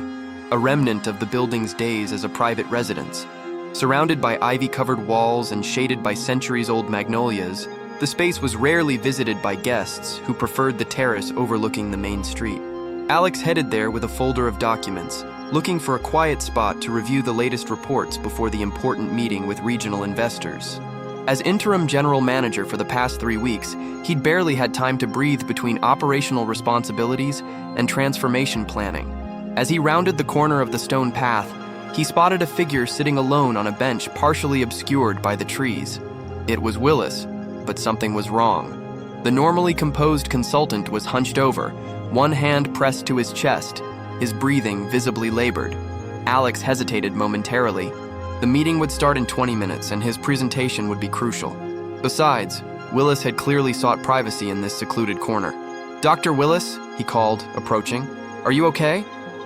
a remnant of the building's days as a private residence. Surrounded by ivy-covered walls and shaded by centuries-old magnolias, the space was rarely visited by guests who preferred the terrace overlooking the main street. Alex headed there with a folder of documents, looking for a quiet spot to review the latest reports before the important meeting with regional investors. As interim general manager for the past 3 weeks, he'd barely had time to breathe between operational responsibilities and transformation planning. As he rounded the corner of the stone path, he spotted a figure sitting alone on a bench partially obscured by the trees. It was Willis, but something was wrong. The normally composed consultant was hunched over, one hand pressed to his chest, his breathing visibly labored. Alex hesitated momentarily. The meeting would start in 20 minutes, and his presentation would be crucial. Besides, Willis had clearly sought privacy in this secluded corner. "Dr. Willis," he called, approaching. "Are you okay?"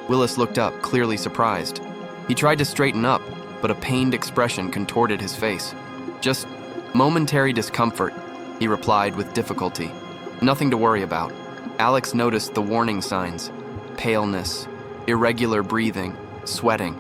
Willis looked up, clearly surprised. He tried to straighten up, but a pained expression contorted his face. Just Momentary discomfort, he replied with difficulty. Nothing to worry about. Alex noticed the warning signs: paleness, irregular breathing, sweating.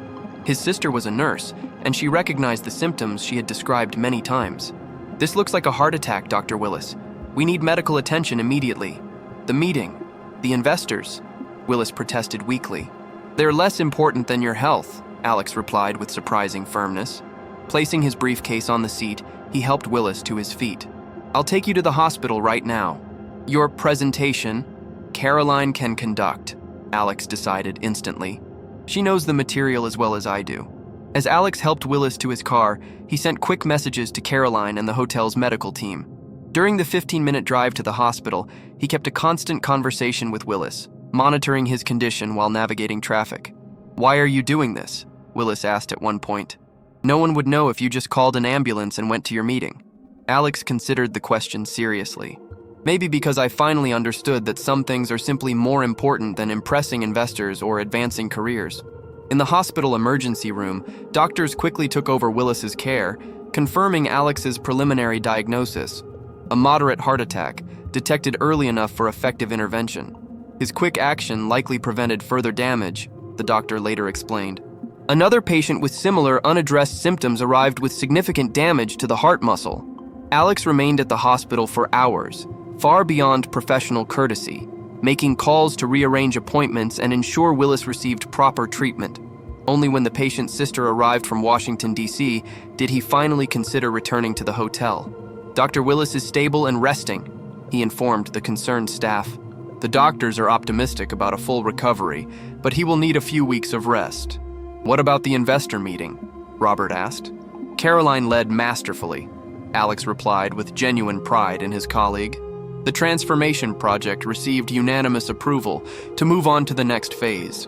His sister was a nurse, and she recognized the symptoms she had described many times. "This looks like a heart attack, Dr. Willis. We need medical attention immediately." "The meeting, the investors," Willis protested weakly. "They're less important than your health," Alex replied with surprising firmness. Placing his briefcase on the seat, he helped Willis to his feet. "I'll take you to the hospital right now. Your presentation, Caroline can conduct," Alex decided instantly. "She knows the material as well as I do." As Alex helped Willis to his car, he sent quick messages to Caroline and the hotel's medical team. During the 15-minute drive to the hospital, he kept a constant conversation with Willis, monitoring his condition while navigating traffic. "Why are you doing this?" Willis asked at one point. "No one would know if you just called an ambulance and went to your meeting." Alex considered the question seriously. "Maybe because I finally understood that some things are simply more important than impressing investors or advancing careers." In the hospital emergency room, doctors quickly took over Willis's care, confirming Alex's preliminary diagnosis: a moderate heart attack, detected early enough for effective intervention. His quick action likely prevented further damage, the doctor later explained. Another patient with similar unaddressed symptoms arrived with significant damage to the heart muscle. Alex remained at the hospital for hours, far beyond professional courtesy, making calls to rearrange appointments and ensure Willis received proper treatment. Only when the patient's sister arrived from Washington, D.C., did he finally consider returning to the hotel. "Dr. Willis is stable and resting," he informed the concerned staff. "The doctors are optimistic about a full recovery, but he will need a few weeks of rest." "What about the investor meeting?" Robert asked. "Caroline led masterfully," Alex replied with genuine pride in his colleague. "The transformation project received unanimous approval to move on to the next phase."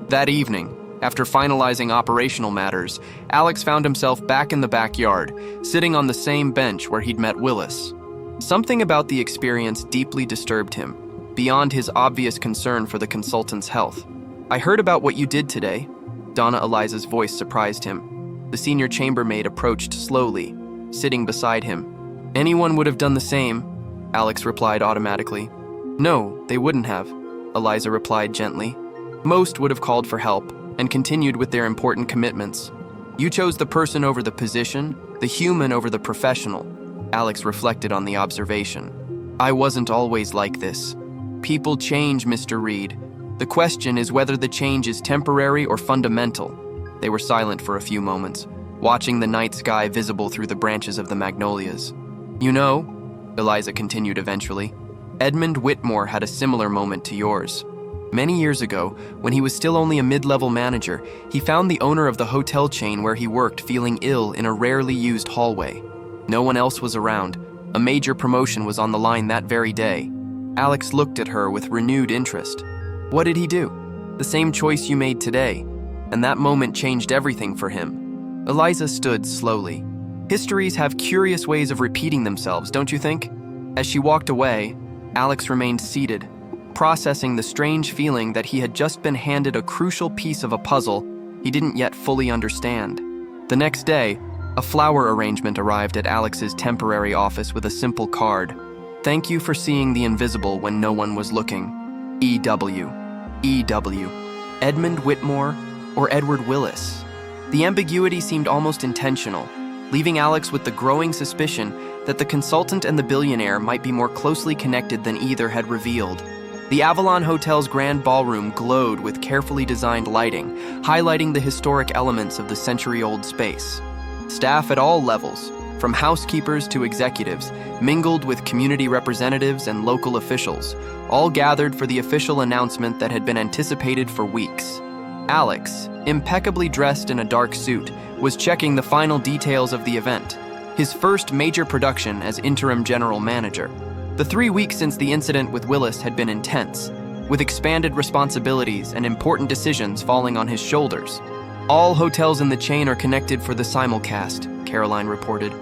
That evening, after finalizing operational matters, Alex found himself back in the backyard, sitting on the same bench where he'd met Willis. Something about the experience deeply disturbed him, beyond his obvious concern for the consultant's health. "I heard about what you did today." Donna Eliza's voice surprised him. The senior chambermaid approached slowly, sitting beside him. "Anyone would have done the same," Alex replied automatically. "No, they wouldn't have," Eliza replied gently. "Most would have called for help and continued with their important commitments. You chose the person over the position, the human over the professional." Alex reflected on the observation. "I wasn't always like this. People change, Mr. Reed. The question is whether the change is temporary or fundamental." They were silent for a few moments, watching the night sky visible through the branches of the magnolias. "You know," Eliza continued eventually, "Edmund Whitmore had a similar moment to yours. Many years ago, when he was still only a mid-level manager, he found the owner of the hotel chain where he worked feeling ill in a rarely used hallway. No one else was around. A major promotion was on the line that very day." Alex looked at her with renewed interest. "What did he do?" "The same choice you made today, and that moment changed everything for him." Eliza stood slowly. "Histories have curious ways of repeating themselves, don't you think?" As she walked away, Alex remained seated, processing the strange feeling that he had just been handed a crucial piece of a puzzle he didn't yet fully understand. The next day, a flower arrangement arrived at Alex's temporary office with a simple card. "Thank you for seeing the invisible when no one was looking. E.W. E.W. Edmund Whitmore or Edward Willis?" The ambiguity seemed almost intentional, leaving Alex with the growing suspicion that the consultant and the billionaire might be more closely connected than either had revealed. The Avalon Hotel's grand ballroom glowed with carefully designed lighting, highlighting the historic elements of the century-old space. Staff at all levels, from housekeepers to executives, mingled with community representatives and local officials, all gathered for the official announcement that had been anticipated for weeks. Alex, impeccably dressed in a dark suit, was checking the final details of the event, his first major production as interim general manager. The 3 weeks since the incident with Willis had been intense, with expanded responsibilities and important decisions falling on his shoulders. "All hotels in the chain are connected for the simulcast," Caroline reported.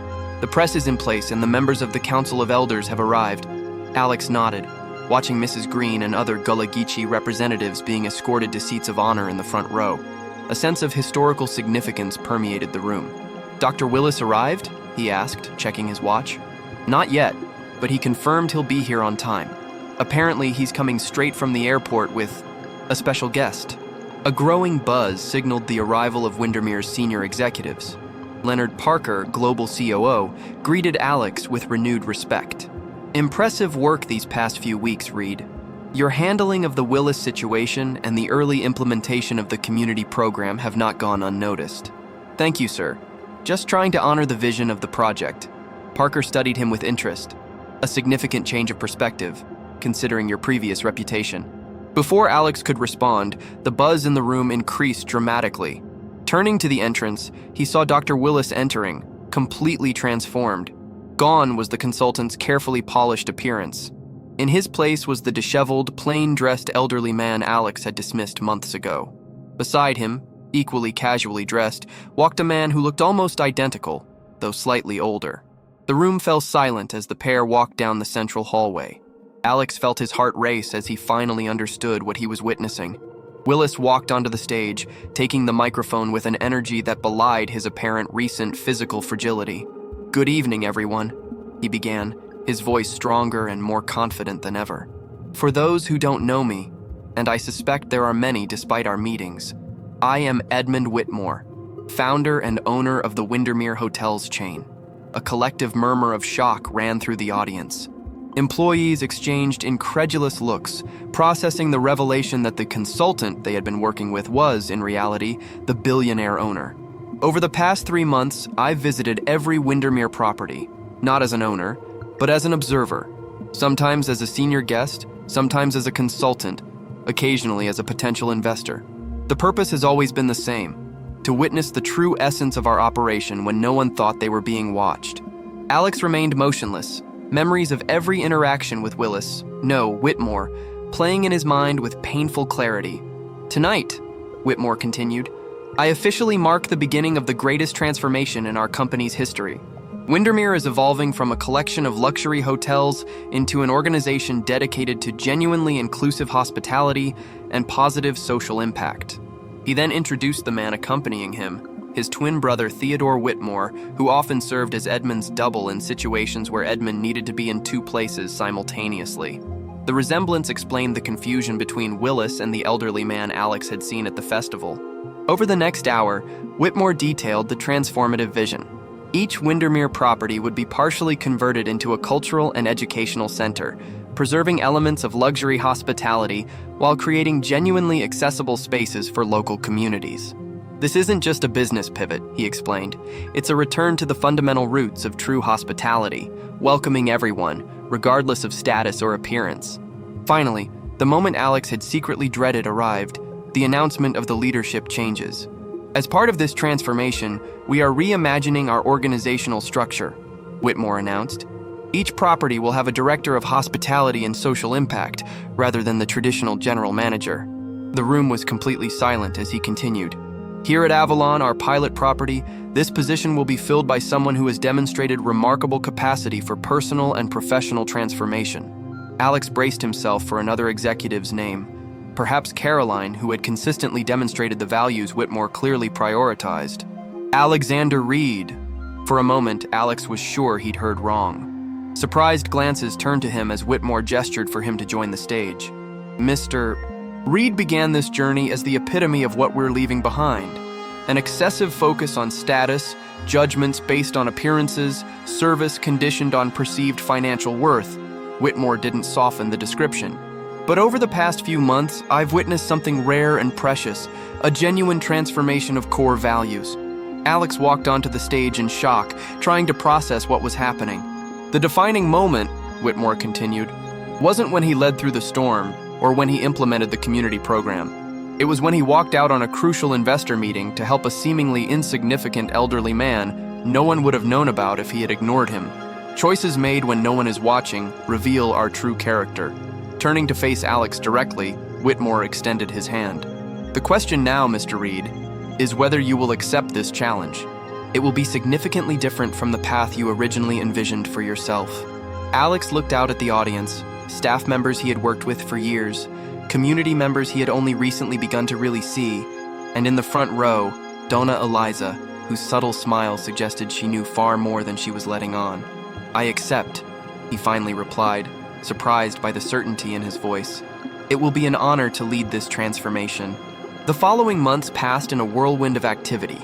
"The press is in place and the members of the Council of Elders have arrived." Alex nodded, watching Mrs. Green and other Gullah Geechee representatives being escorted to seats of honor in the front row. A sense of historical significance permeated the room. "Dr. Willis arrived?" he asked, checking his watch. Not yet, but he confirmed he'll be here on time. Apparently, he's coming straight from the airport with a special guest. A growing buzz signaled the arrival of Windermere's senior executives. Leonard Parker, global COO, greeted Alex with renewed respect. Impressive work these past few weeks, Reed. Your handling of the Willis situation and the early implementation of the community program have not gone unnoticed. Thank you, sir. Just trying to honor the vision of the project. Parker studied him with interest. A significant change of perspective, considering your previous reputation. Before Alex could respond, the buzz in the room increased dramatically. Turning to the entrance, he saw Dr. Willis entering, completely transformed. Gone was the consultant's carefully polished appearance. In his place was the disheveled, plain-dressed elderly man Alex had dismissed months ago. Beside him, equally casually dressed, walked a man who looked almost identical, though slightly older. The room fell silent as the pair walked down the central hallway. Alex felt his heart race as he finally understood what he was witnessing. Willis walked onto the stage, taking the microphone with an energy that belied his apparent recent physical fragility. "Good evening, everyone," he began, his voice stronger and more confident than ever. "For those who don't know me, and I suspect there are many despite our meetings, I am Edmund Whitmore, founder and owner of the Windermere Hotels chain." A collective murmur of shock ran through the audience. Employees exchanged incredulous looks, processing the revelation that the consultant they had been working with was, in reality, the billionaire owner. Over the past 3 months, I've visited every Windermere property, not as an owner, but as an observer. Sometimes as a senior guest, sometimes as a consultant, occasionally as a potential investor. The purpose has always been the same: to witness the true essence of our operation when no one thought they were being watched. Alex remained motionless, memories of every interaction with Whitmore, playing in his mind with painful clarity. "Tonight," Whitmore continued, "I officially mark the beginning of the greatest transformation in our company's history. Windermere is evolving from a collection of luxury hotels into an organization dedicated to genuinely inclusive hospitality and positive social impact." He then introduced the man accompanying him, his twin brother Theodore Whitmore, who often served as Edmund's double in situations where Edmund needed to be in 2 places simultaneously. The resemblance explained the confusion between Willis and the elderly man Alex had seen at the festival. Over the next hour, Whitmore detailed the transformative vision. Each Windermere property would be partially converted into a cultural and educational center, preserving elements of luxury hospitality while creating genuinely accessible spaces for local communities. "This isn't just a business pivot," he explained. "It's a return to the fundamental roots of true hospitality, welcoming everyone, regardless of status or appearance." Finally, the moment Alex had secretly dreaded arrived: the announcement of the leadership changes. "As part of this transformation, we are reimagining our organizational structure," Whitmore announced. "Each property will have a director of hospitality and social impact, rather than the traditional general manager." The room was completely silent as he continued. "Here at Avalon, our pilot property, this position will be filled by someone who has demonstrated remarkable capacity for personal and professional transformation." Alex braced himself for another executive's name. Perhaps Caroline, who had consistently demonstrated the values Whitmore clearly prioritized. "Alexander Reed." For a moment, Alex was sure he'd heard wrong. Surprised glances turned to him as Whitmore gestured for him to join the stage. "Mr. Reed began this journey as the epitome of what we're leaving behind. An excessive focus on status, judgments based on appearances, service conditioned on perceived financial worth." Whitmore didn't soften the description. "But over the past few months, I've witnessed something rare and precious, a genuine transformation of core values." Alex walked onto the stage in shock, trying to process what was happening. "The defining moment," Whitmore continued, "wasn't when he led through the storm, or when he implemented the community program. It was when he walked out on a crucial investor meeting to help a seemingly insignificant elderly man no one would have known about if he had ignored him. Choices made when no one is watching reveal our true character." Turning to face Alex directly, Whitmore extended his hand. "The question now, Mr. Reed, is whether you will accept this challenge. It will be significantly different from the path you originally envisioned for yourself." Alex looked out at the audience, staff members he had worked with for years, community members he had only recently begun to really see, and in the front row, Donna Eliza, whose subtle smile suggested she knew far more than she was letting on. "I accept," he finally replied, surprised by the certainty in his voice. "It will be an honor to lead this transformation." The following months passed in a whirlwind of activity.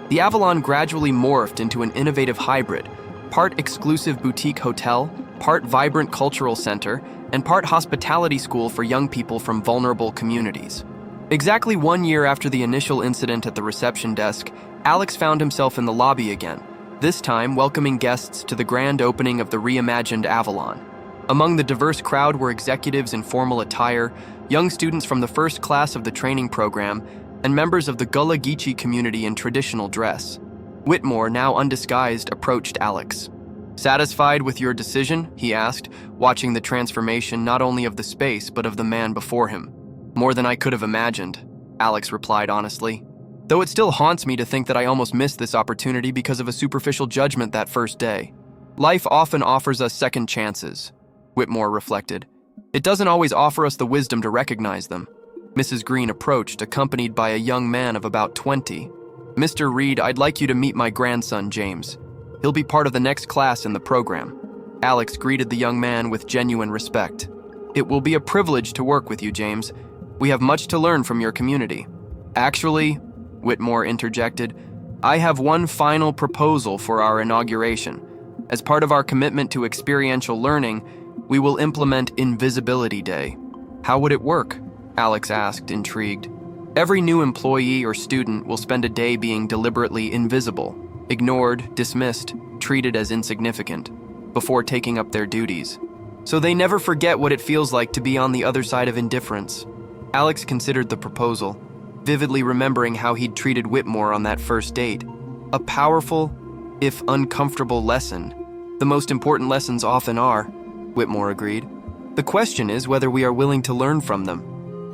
The Avalon gradually morphed into an innovative hybrid, part exclusive boutique hotel, part vibrant cultural center, and part hospitality school for young people from vulnerable communities. Exactly 1 year after the initial incident at the reception desk, Alex found himself in the lobby again, this time welcoming guests to the grand opening of the reimagined Avalon. Among the diverse crowd were executives in formal attire, young students from the first class of the training program, and members of the Gullah Geechee community in traditional dress. Whitmore, now undisguised, approached Alex. "Satisfied with your decision?" he asked, watching the transformation not only of the space but of the man before him. "More than I could have imagined," Alex replied honestly. "Though it still haunts me to think that I almost missed this opportunity because of a superficial judgment that first day. Life often offers us second chances," Whitmore reflected. "It doesn't always offer us the wisdom to recognize them." Mrs. Green approached, accompanied by a young man of about 20. "Mr. Reed, I'd like you to meet my grandson, James. He'll be part of the next class in the program." Alex greeted the young man with genuine respect. "It will be a privilege to work with you, James. We have much to learn from your community." "Actually," Whitmore interjected, "I have one final proposal for our inauguration. As part of our commitment to experiential learning, we will implement Invisibility Day." "How would it work?" Alex asked, intrigued. "Every new employee or student will spend a day being deliberately invisible, ignored, dismissed, treated as insignificant, before taking up their duties. So they never forget what it feels like to be on the other side of indifference." Alex considered the proposal, vividly remembering how he'd treated Whitmore on that first date. A powerful, if uncomfortable lesson. The most important lessons often are, Whitmore agreed. The question is whether we are willing to learn from them.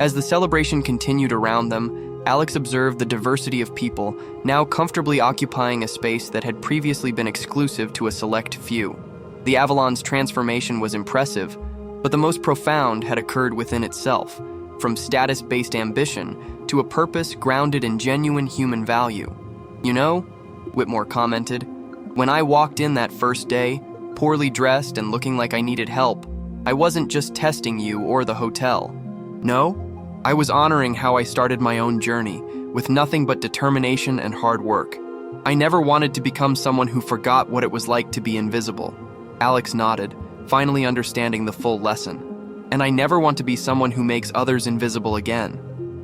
As the celebration continued around them, Alex observed the diversity of people now comfortably occupying a space that had previously been exclusive to a select few. The Avalon's transformation was impressive, but the most profound had occurred within itself, from status-based ambition to a purpose grounded in genuine human value. "You know," Whitmore commented, "when I walked in that first day, poorly dressed and looking like I needed help, I wasn't just testing you or the hotel. No, I was honoring how I started my own journey, with nothing but determination and hard work. I never wanted to become someone who forgot what it was like to be invisible." Alex nodded, finally understanding the full lesson. "And I never want to be someone who makes others invisible again."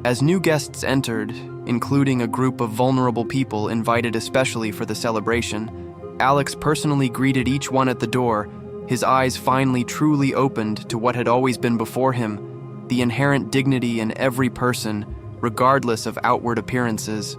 As new guests entered, including a group of vulnerable people invited especially for the celebration, Alex personally greeted each one at the door, his eyes finally truly opened to what had always been before him, the inherent dignity in every person, regardless of outward appearances.